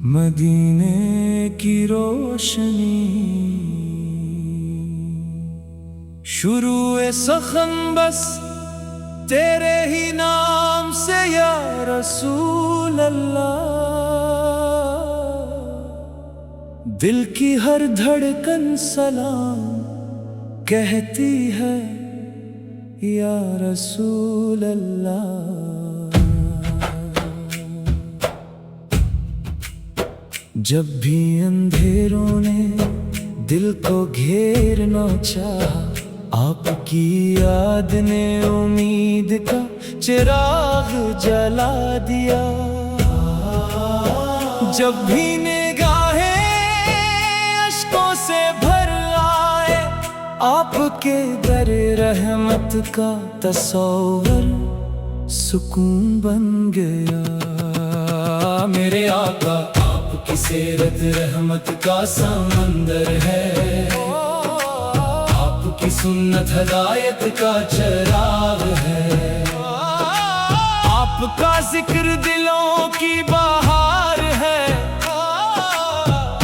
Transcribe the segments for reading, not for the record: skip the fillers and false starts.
مدینے کی روشنی شروع سخن بس تیرے ہی نام سے یا رسول اللہ، دل کی ہر دھڑکن سلام کہتی ہے یا رسول اللہ۔ جب بھی اندھیروں نے دل کو گھیرنا چاہا، آپ کی یاد نے امید کا چراغ جلا دیا۔ جب بھی نگاہیں اشکوں سے بھر آئے، آپ کے در رحمت کا تصور سکون بن گیا۔ میرے آقا آپ کی سیرت رحمت کا سمندر ہے، آپ کی سنت ہدایت کا چراغ ہے، آپ کا ذکر دلوں کی بہار ہے،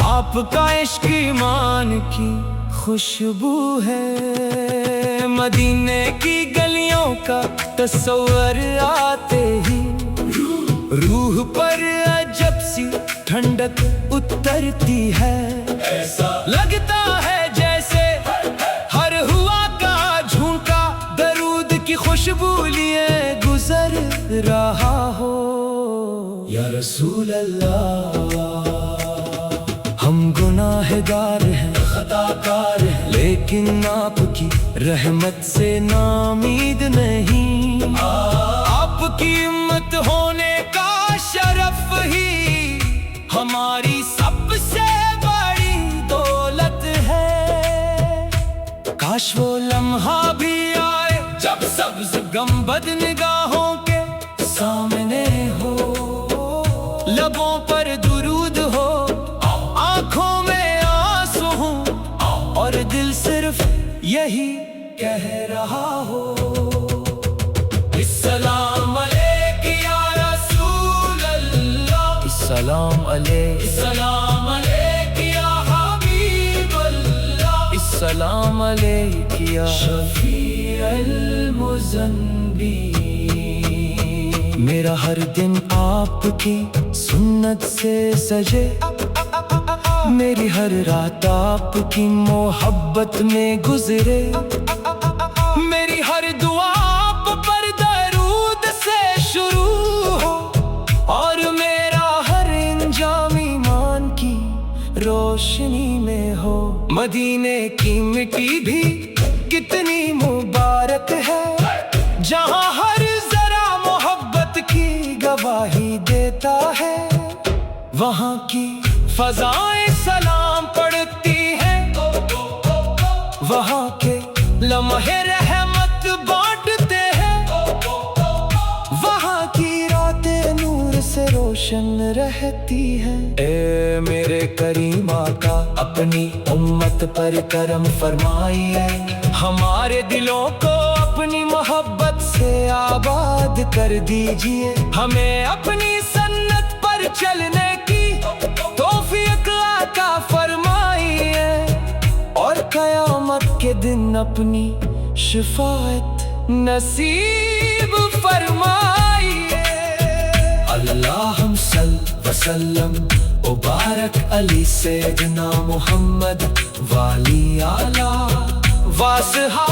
آپ کا عشق ایمان کی خوشبو ہے۔ مدینے کی گلیوں کا تصور آتے ہی روح پر عجب سی ٹھنڈک اترتی ہے، ایسا لگتا ہے جیسے ہر ہوا کا جھونکا درود کی خوشبو لیے گزر رہا ہو۔ یا رسول اللہ، ہم گناہ گار ہیں، خطا کار ہیں، لیکن آپ کی رحمت سے نامید نہیں۔ آپ کی امت ہونے کا شرف ہی ہماری سب سے بڑی دولت ہے۔ کاش وہ لمحہ بھی آئے جب سبز گنبد نگاہوں کے سامنے ہو، لبوں پر درود ہو، آنکھوں میں آنسو ہوں، اور دل صرف یہی کہہ رہا ہو، السلام علیک یا رسول اللہ، السلام علیک، السلام علیک یا حبیب اللہ، السلام علیک یا شفیع المذنبین۔ میرا ہر دن آپ کی سنت سے سجے، میری ہر رات آپ کی محبت میں گزرے، میری ہر دعا آپ پر درود سے شروع ہو، اور میرا ہر انجام ایمان کی روشنی میں ہو۔ مدینے کی مٹی بھی کتنی مبارک ہے، جہاں ہر ذرا محبت کی گواہی دیتا ہے، وہاں کی فضائیں سلام پڑھتی ہیں، وہاں کے لمحے رحمت بانٹتے ہیں، وہاں کی راتیں نور سے روشن رہتی ہیں۔ اے میرے کریم آقا، اپنی امت پر کرم فرمائیے، ہمارے دلوں کو اپنی محبت سے آباد کر دیجیے، ہمیں اپنی سنت پر چلنے کی توفیق عطا فرمائیے، اور قیامت کے دن اپنی شفاعت نصیب فرمائیے۔ اللہم صل وسلم وبارک علی سیدنا محمد والی اعلی واصحاب